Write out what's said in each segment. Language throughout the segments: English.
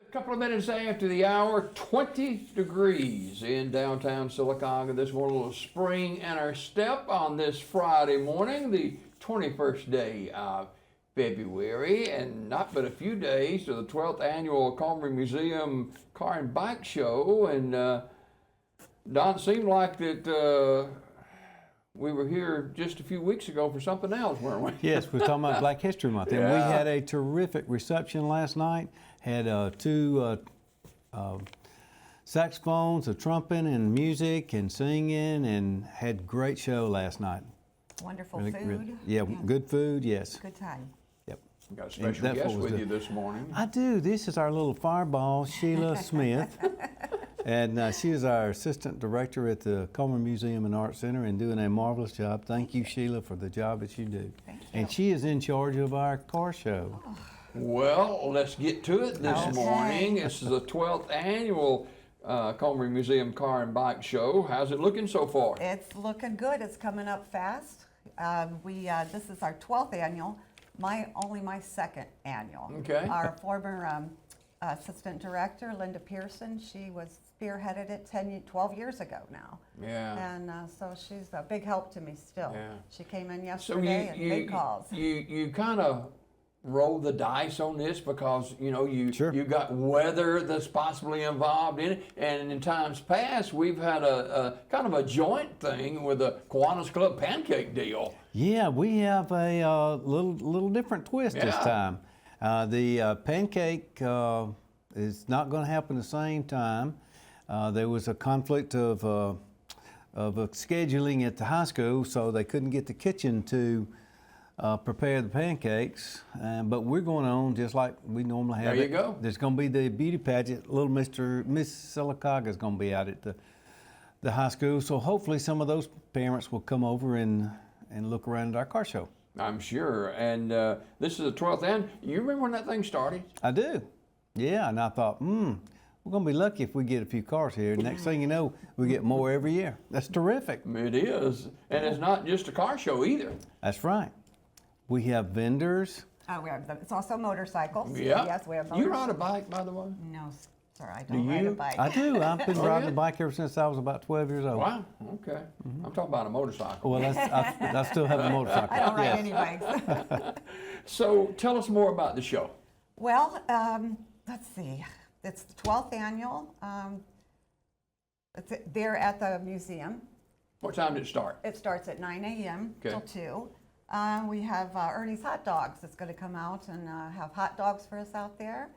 A couple of minutes after the hour, 20 degrees in downtown Sylacauga. This morning, a little spring in our step on this Friday morning, the 21st day of February, and not but a few days to the 12th annual Comer Museum Car and Bike Show. And Don, it seemed like that we were here just a few weeks ago for something else, weren't we? Yes, we're talking about Black History Month. And we had a terrific reception last night. Had two saxophones, a trumpet, and music and singing, and had great show last night. Wonderful food. Yeah, good food, yes. Good time. Yep. You got a special guest with you this morning. I do. This is our little fireball, Sheila Smith. And she is our assistant director at the Comer Museum and Art Center and doing a marvelous job. Thank you, Sheila, for the job that you do. Thank you. And she is in charge of our car show. Oh. Well, let's get to it this morning. This is the 12th annual Comer Museum Car and Bike Show. How's it looking so far? It's looking good. It's coming up fast. This is our 12th annual. Only my second annual. Okay. Our former assistant director, Linda Pearson, she was spearheaded it 12 years ago now. Yeah. And so she's a big help to me still. Yeah. She came in yesterday and made calls. You kind of roll the dice on this because you Sure. you got weather that's possibly involved in it, and in times past we've had a kind of a joint thing with the Kiwanis Club pancake deal. Yeah, we have a little different twist this time. The pancake is not going to happen the same time. There was a conflict of scheduling at the high school, so they couldn't get the kitchen to prepare the pancakes. But we're going on just like we normally have. There you go. There's going to be the beauty pageant. Little Miss Sylacauga is going to be out at the high school, so hopefully some of those parents will come over and look around at our car show. I'm sure. And this is the 12th and you remember when that thing started? I do. Yeah, and I thought, we're going to be lucky if we get a few cars here. Next thing you know, we get more every year. That's terrific. It is. And it's not just a car show either. That's right. We have vendors. It's also motorcycles. Yeah. Yes, we have You motorcycles. ride a bike, by the way? No, sir, I don't ride a bike. I do. I've been riding yeah? a bike ever since I was about 12 years old. Wow. Okay. I'm talking about a motorcycle. Well, I still have a motorcycle. I don't ride Yes. any bikes. So tell us more about the show. Well, let's see. It's the 12th annual. It's there at the museum. What time did it start? It starts at 9 a.m. Okay. till 2. We have Ernie's Hot Dogs that's going to come out and have hot dogs for us out there.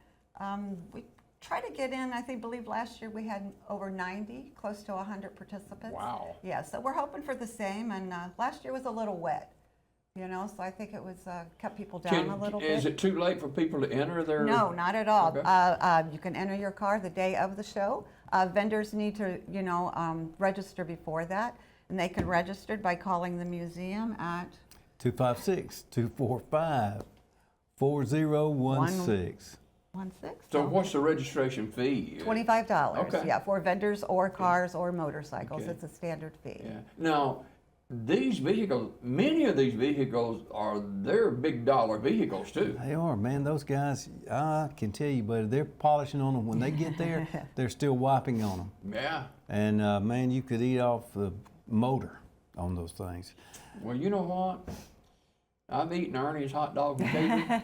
We try to get in, I believe last year we had over 90, close to 100 participants. Wow. Yeah, so we're hoping for the same, and last year was a little wet, so I think it was kept people down a little bit. Is it too late for people to enter their? No, not at all. Okay. You can enter your car the day of the show. Vendors need to, register before that, and they can register by calling the museum at 256-245-4016. 16. So what's the registration fee? $25. Okay. Yeah, for vendors or cars or motorcycles. Okay. It's a standard fee. Yeah. Now, these vehicles, many of these vehicles they're big dollar vehicles too. They are, man. Those guys, I can tell you, buddy, they're polishing on them. When they get there, they're still wiping on them. Yeah. And man, you could eat off the motor on those things. Well, you know what? I've eaten Ernie's hot dog occasionally,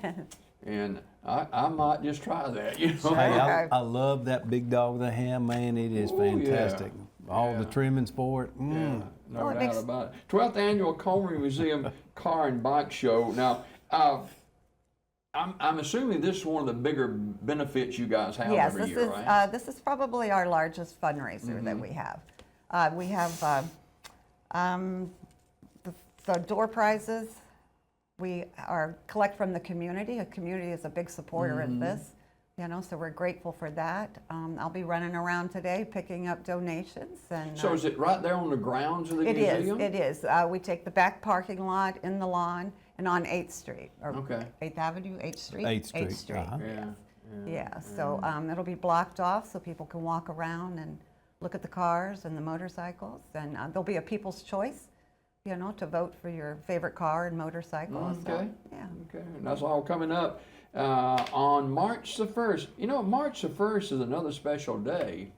and I might just try that. Hey, I love that big dog they have, man. It is fantastic. Yeah. All the trimmings for it. Yeah, no doubt about it. 12th annual Comer Museum Car and Bike Show. Now, I'm assuming this is one of the bigger benefits you guys have every year, right? This is probably our largest fundraiser that we have. We have the door prizes. We collect from the community. The community is a big supporter of this, so we're grateful for that. I'll be running around today picking up donations. And so is it right there on the grounds of the museum? It is. We take the back parking lot in the lawn and on 8th Street, or 8th Avenue, 8th Street? 8th Street. Uh-huh. Yeah, so it'll be blocked off so people can walk around and look at the cars and the motorcycles. And there'll be a people's choice, to vote for your favorite car and motorcycle. Okay. So, yeah. Okay. And that's all coming up on March the 1st. You know, March the 1st is another special day.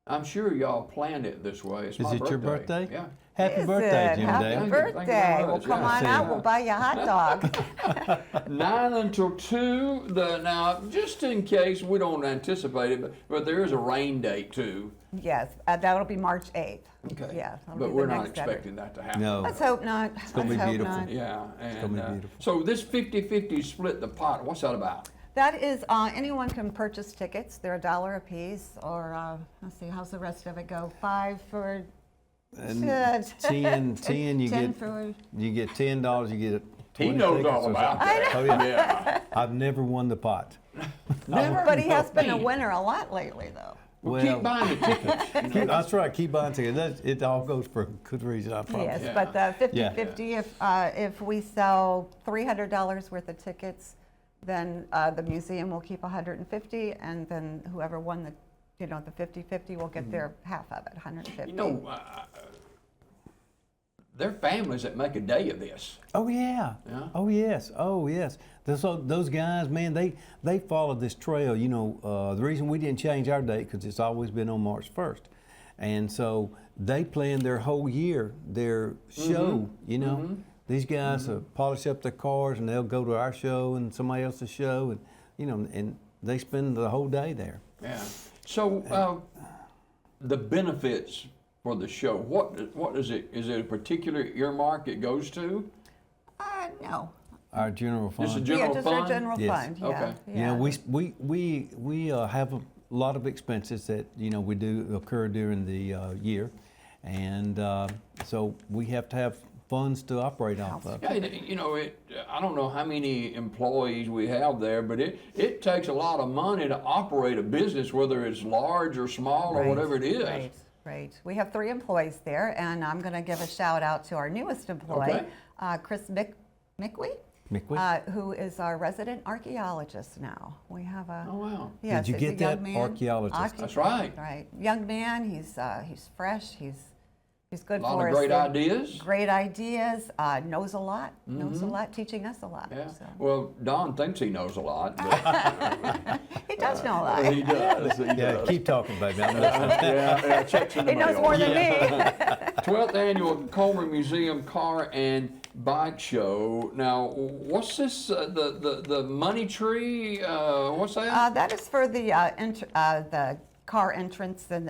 I'm sure y'all planned it this way. It's my Is it your birthday? Yeah. Happy Is birthday, it? Jim Happy Dale. Thank you very birthday. Well, much. come Yeah. on out. We'll buy you a hot dog. 9 until 2. Now, just in case we don't anticipate it, but there is a rain date too. Yes, that'll be March 8th. Okay. Yeah, that'll But be we're the not next Saturday. expecting that to happen. No. Let's hope not. It's gonna be Let's hope beautiful. not. Yeah, gonna and be beautiful. so this 50-50 split the pot, what's that about? That is, anyone can purchase tickets. They're $1 a piece, or let's see, how's the rest of it go? 5 for And shit. 10, you 10 get for. you get $10. You get 20 He knows tickets all or about something. that. Oh yeah. Yeah. I've never won the pot. Never? But he has been a Man. winner a lot lately, though. Well, keep buying the tickets. That's right. Keep buying tickets. It all goes for a good reason. I promise. Yes, Yeah. but the 50-50, Yeah. if we sell $300 worth of tickets, then the museum will keep 150, and then whoever won the, the 50-50 will get their half of it, 150. You know, there are families that make a day of this. Oh yeah. Yeah. Oh yes. Oh yes. Those guys, man, they followed this trail. You know, the reason we didn't change our date because it's always been on March 1st, and so they planned their whole year, their show. You know, these guys polish up their cars and they'll go to our show and somebody else's show, and and they spend the whole day there. Yeah. So the benefits for the show, what is it? Is it a particular earmark it goes to? No. Our general fund. Just a general Just fund? our general Yes. fund, yeah. Okay. You know, we have a lot of expenses that we do occur during the year, and so we have to have funds to operate off of. Yeah, I don't know how many employees we have there, but it takes a lot of money to operate a business, whether it's large or small or whatever it is. Right. We have 3 employees there, and I'm going to give a shout out to our newest employee, Chris Mickwee. Who is our resident archaeologist now. We have a. Oh wow! Yes, Did you he's get a young that, man. archaeologist? That's right. Right, young man. He's fresh. He's good A lot for of us. great ideas. Great ideas. Knows a lot. Knows a lot. Teaching us a lot. Yeah. So. Well, Don thinks he knows a lot. But He does know a lot. he does. He Yeah, does. keep talking, baby. I'm listening. Yeah, checks in the He knows mail. more than me. 12th annual Comer Museum Car and Bike Show. Now, what's this? The money tree? What's that? That is for the car entrance and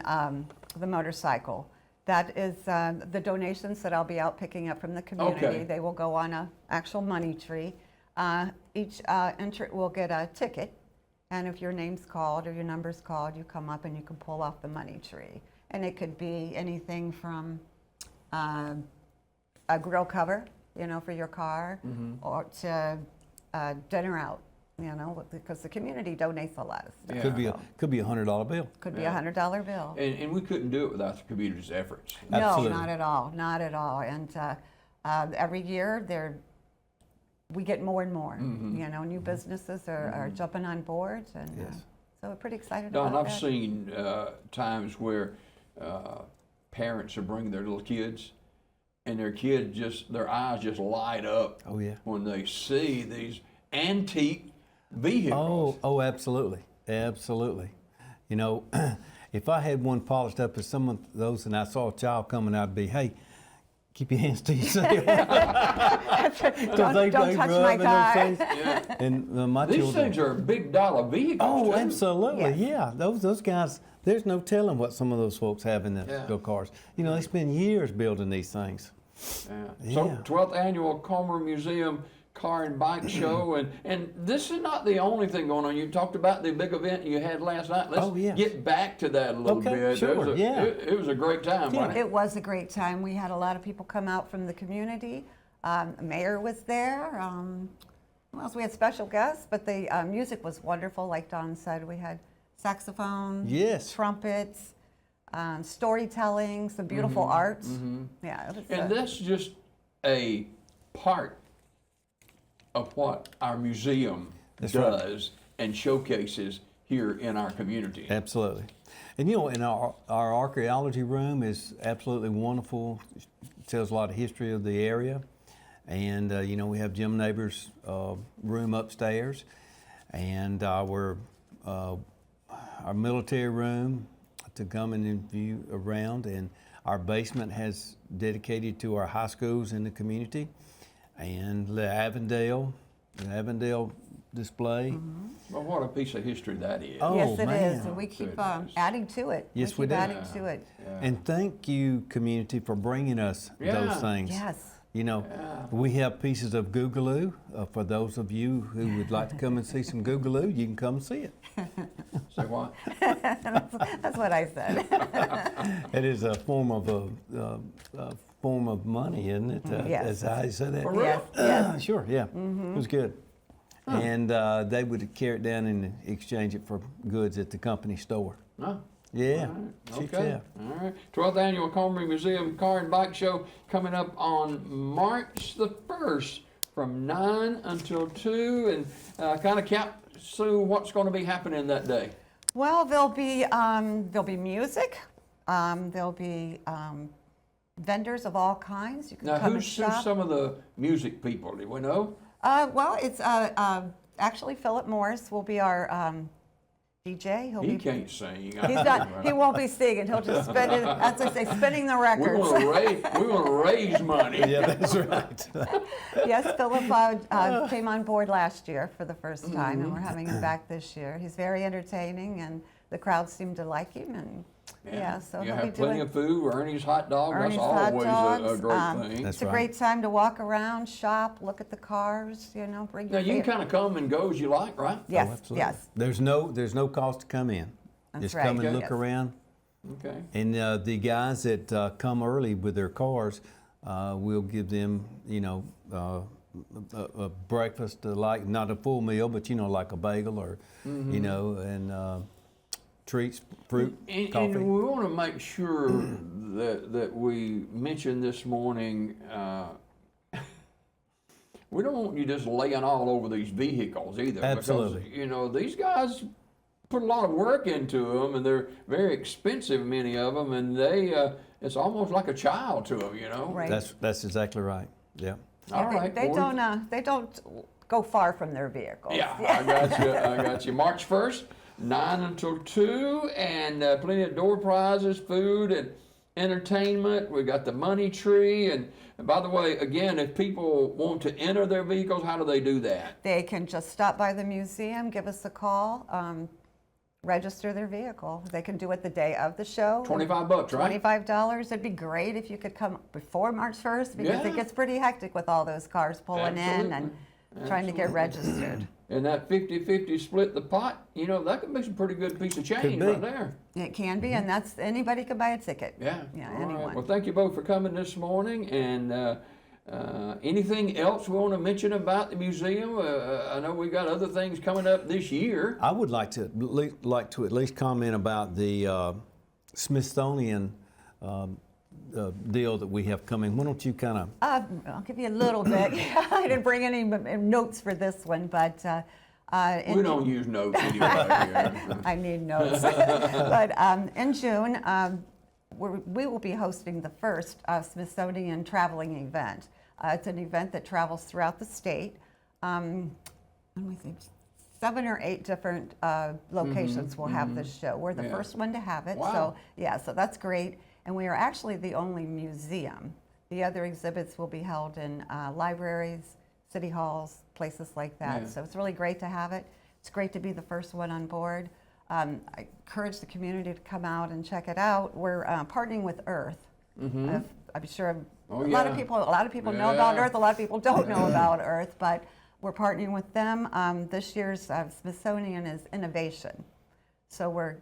the motorcycle. That is the donations that I'll be out picking up from the community. Okay. They will go on a actual money tree. Each entrant will get a ticket, and if your name's called or your number's called, you come up and you can pull off the money tree. And it could be anything from a grill cover, for your car, or to dinner out, because the community donates a lot of stuff. Yeah. Could be $100 bill. Could be a $100 bill. And we couldn't do it without the community's efforts. Absolutely. No, not at all, not at all. And every year we get more and more. New businesses are jumping on board, and Yes. so we're pretty excited Don, about I've that. seen times where parents are bringing their little kids, and their eyes just light up Oh yeah. when they see these antique vehicles. Oh, absolutely, absolutely. If I had one polished up as some of those, and I saw a child coming, I'd be, hey, keep your hands to yourself. Don't touch my car. Yeah. And my These children. things are big dollar vehicles. Oh, too. absolutely, Yes. yeah. Those guys. There's no telling what some of those folks have in their go cars. They spend years building these things. Yeah. So 12th annual Comer Museum Car and Bike Show, and this is not the only thing going on. You talked about the big event you had last night. Let's yes. get back to that a little Okay, bit. sure, It was a great time, wasn't it? It was a great time. We had a lot of people come out from the community. The mayor was there. What else? We had special guests, but the music was wonderful. Like Don said, we had saxophone, Yes. trumpets, storytelling, some beautiful art. Yeah, it was, And that's just a part of what our museum That's right. does and showcases here in our community. Absolutely. And and our archaeology room is absolutely wonderful. It tells a lot of history of the area. And, you know, we have Jim Neighbors' room upstairs, and our military room to come and view around, and our basement has dedicated to our high schools in the community, and the Avondale display. Well, what a piece of history that is. Oh, Yes, it man. is, and we keep Goodness. adding to it. Yes, we we keep do. adding to it. Yeah. And thank you, community, for bringing us Yeah. those things. Yes. You know, Yeah. we have pieces of Googaloo. For those of you who would like to come and see some Googaloo, you can come see it. Say what? That's what I said. It is a form of money, isn't it? Yes. That's how you say that. For real? Yes, yes. Sure, yeah. It was good. And they would carry it down and exchange it for goods at the company store. No. Yeah. All right. Check Okay. it out. All right. 12th Annual Comer Museum Car and Bike Show coming up on March the 1st from 9 until 2. And kind of count, Sue, what's going to be happening that day? Well, there'll be music. There'll be vendors of all kinds. You can Now, come and who's shop. some of the music people? Do we know? Well, it's actually Philip Morris will be our DJ. He can't sing. He's not. He won't be singing. He'll just spin it, as they say, spinning the We records. want to raise money. Yeah, that's right. Yes, Philip came on board last year for the first time, and we're having him back this year. He's very entertaining, and the crowd seemed to like him. And so you he'll be have plenty doing. of food. Ernie's hot dog. Ernie's That's hot always a dogs, great thing. That's It's a right. great time to walk around, shop, look at the cars. Bring Now your you can favorite- kind of come and go as you like, right? Yes, Oh, absolutely. yes. There's no cost to come in. That's Just right. come and Okay. look Yes. around. Okay. And the guys that come early with their cars, we'll give them, a breakfast, like not a full meal, but like a bagel or, and treats, fruit, coffee. And we want to make sure that we mention this morning. We don't want you just laying all over these vehicles either. Absolutely. Because, these guys put a lot of work into them, and they're very expensive, many of them, and it's almost like a child to them, Right. That's exactly right. Yeah. All They- right. They well, don't go far from their vehicles. Yeah, I got you. March 1st, 9 until 2, and plenty of door prizes, food, and entertainment. We got the money tree. And by the way, again, if people want to enter their vehicles, how do they do that? They can just stop by the museum, give us a call, register their vehicle. They can do it the day of the show. $25, right? $25. It'd be great if you could come before March 1st because Yeah. it gets pretty hectic with all those cars pulling in and trying to get Absolutely. registered. And that 50-50 split the pot, that could be some pretty good piece of change be. right there. It can be, and that's anybody can buy a ticket. Yeah. Yeah, All right. anyone. Well, thank you both for coming this morning. And anything else we want to mention about the museum? I know we got other things coming up this year. I would like to at least comment about the Smithsonian deal that we have coming. Why don't you kind of? I'll give you a little bit. I didn't bring any notes for this one, but We don't use notes anyway here. I need notes. But in June, we will be hosting the first Smithsonian traveling event. It's an event that travels throughout the state. Let me think. 7 or 8 different locations will have this show. We're the Yeah. first one to have it. Wow. So that's great. And we are actually the only museum. The other exhibits will be held in libraries, city halls, places like that. Yeah. So it's really great to have it. It's great to be the first one on board. I encourage the community to come out and check it out. We're partnering with Earth. I'm sure Oh, a lot yeah. of people know about Yeah. Earth. A lot of people don't know about Earth, but we're partnering with them. This year's Smithsonian is innovation. So we're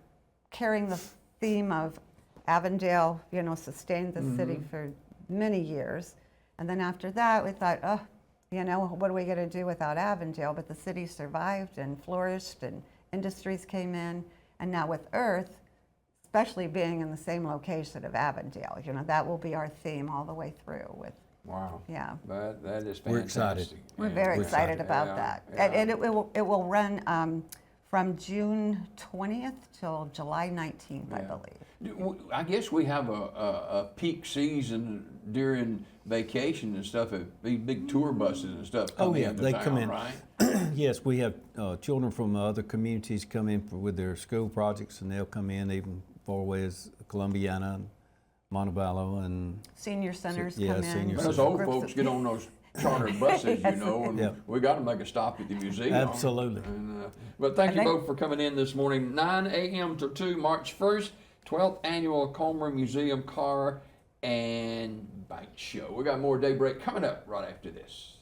carrying the theme of Avondale, sustained the city for many years. And then after that, we thought, what are we going to do without Avondale? But the city survived and flourished, and industries came in. And now with Earth, especially being in the same location of Avondale, that will be our theme all the way through. Wow. Yeah. That is fantastic. We're excited. We're very We're excited excited. about Yeah, that. yeah. And it will run From June 20th till July 19th, I Yeah. believe. I guess we have a peak season during vacation and stuff. These big tour buses and stuff come Oh, yeah, into they town, come in. right? Yes, we have children from other communities come in with their school projects, and they'll come in even far away as Columbiana and Montevallo and Senior centers yeah, come in. senior Those centers. old Groups folks of- get on those chartered buses, you know, and Yeah. we got to make a stop at the museum. Absolutely. And, but thank And you they- both for coming in this morning. 9 a.m. to 2, March 1st, 12th Annual Comer Museum Car and Bike Show. We got more Daybreak coming up right after this.